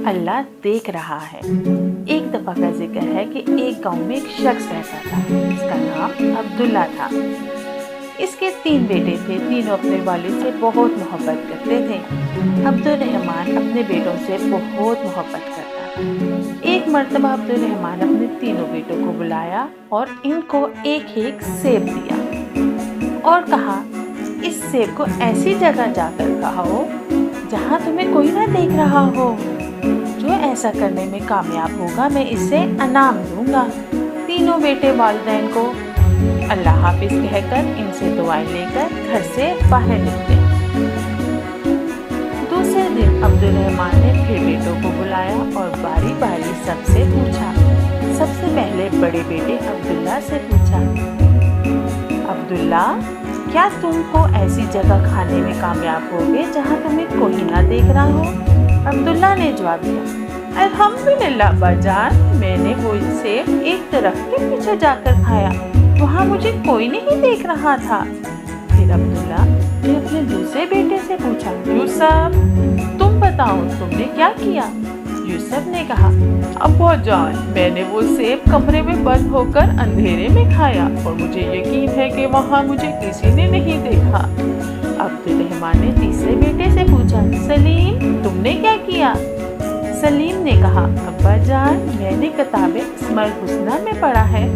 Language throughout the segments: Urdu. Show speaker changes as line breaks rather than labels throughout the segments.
اللہ دیکھ رہا ہے۔ ایک دفعہ کا ذکر ہے کہ ایک گاؤں میں ایک شخص رہتا تھا، اس کا نام عبداللہ تھا۔ اس کے 3 بیٹے تھے، تینوں اپنے والد سے بہت محبت کرتے تھے۔ عبدالرحمن اپنے بیٹوں سے بہت محبت کرتا تھا۔ ایک مرتبہ عبدالرحمن اپنے تینوں بیٹوں کو بلایا اور ان کو ایک ایک سیب دیا اور کہا، اس سیب کو ایسی جگہ جا کر کھاؤ جہاں تمہیں کوئی نہ دیکھ رہا ہو۔ جو ایسا کرنے میں کامیاب ہوگا میں اسے انعام دوں گا۔ تینوں بیٹے والدین کو اللہ حافظ کہہ کر ان سے دعائیں لے کر گھر سے باہر نکلے۔ دوسرے دن عبدالرحمن نے پھر بیٹوں کو بلایا اور باری باری سب سے پوچھا۔ سب سے پہلے بڑے بیٹے عبداللہ سے پوچھا، عبداللہ، کیا تم کو ایسی جگہ کھانے میں کامیاب ہوگے جہاں تمہیں کوئی نہ دیکھ رہا ہو؟ عبداللہ نے جواب دیا، الحمدللہ ابا جان، میں نے وہ سیب ایک درخت کے پیچھے جا کر کھایا، وہاں مجھے کوئی نہیں دیکھ رہا تھا۔ پھر عبداللہ نے اپنے دوسرے بیٹے سے پوچھا، یوسف، تم بتاؤ تم نے کیا کیا؟ یوسف نے کہا، ابا جان، میں نے وہ سیب کمرے میں بند ہو کر اندھیرے میں کھایا اور مجھے یقین ہے کہ وہاں مجھے کسی نے نہیں دیکھا۔ عبدالرحمن نے تیسرے بیٹے سے پوچھا، سلیم، تم نے کیا کیا؟ سلیم نے کہا، ابا جان، میں نے کتاب اسماء الحسنی میں پڑھا ہے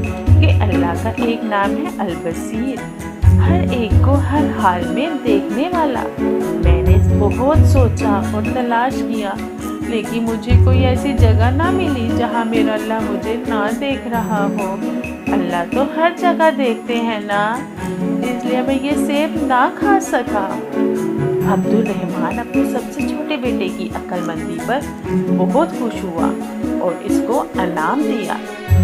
کہ اللہ کا ایک نام ہے البصیر، ہر ایک کو ہر حال میں دیکھنے والا۔ میں نے بہت سوچا اور تلاش کیا لیکن مجھے کوئی ایسی جگہ نہ ملی جہاں میرا اللہ مجھے نہ دیکھ رہا ہو۔ اللہ تو ہر جگہ دیکھتے ہیں نا، اس لیے میں یہ سیب نہ کھا سکا۔ عبدالرحمن اپنے سب سے چھوٹے بیٹے کی عقل مندی پر بہت خوش ہوا اور اس کو انعام دیا۔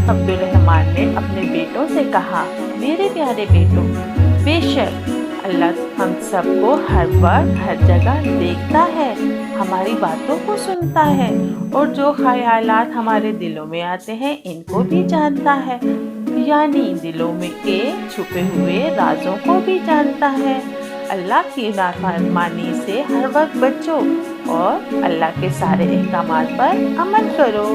عبدالرحمن نے اپنے بیٹوں سے کہا، میرے پیارے بیٹوں، بے شک اللہ ہم سب کو ہر وقت ہر جگہ دیکھتا ہے، ہماری باتوں کو سنتا ہے اور جو خیالات ہمارے دلوں میں آتے ہیں ان کو بھی جانتا ہے، یعنی دلوں میں کے چھپے ہوئے رازوں کو بھی جانتا ہے۔ اللہ کی نافرمانی سے ہر وقت بچو اور اللہ کے سارے احکامات پر عمل کرو۔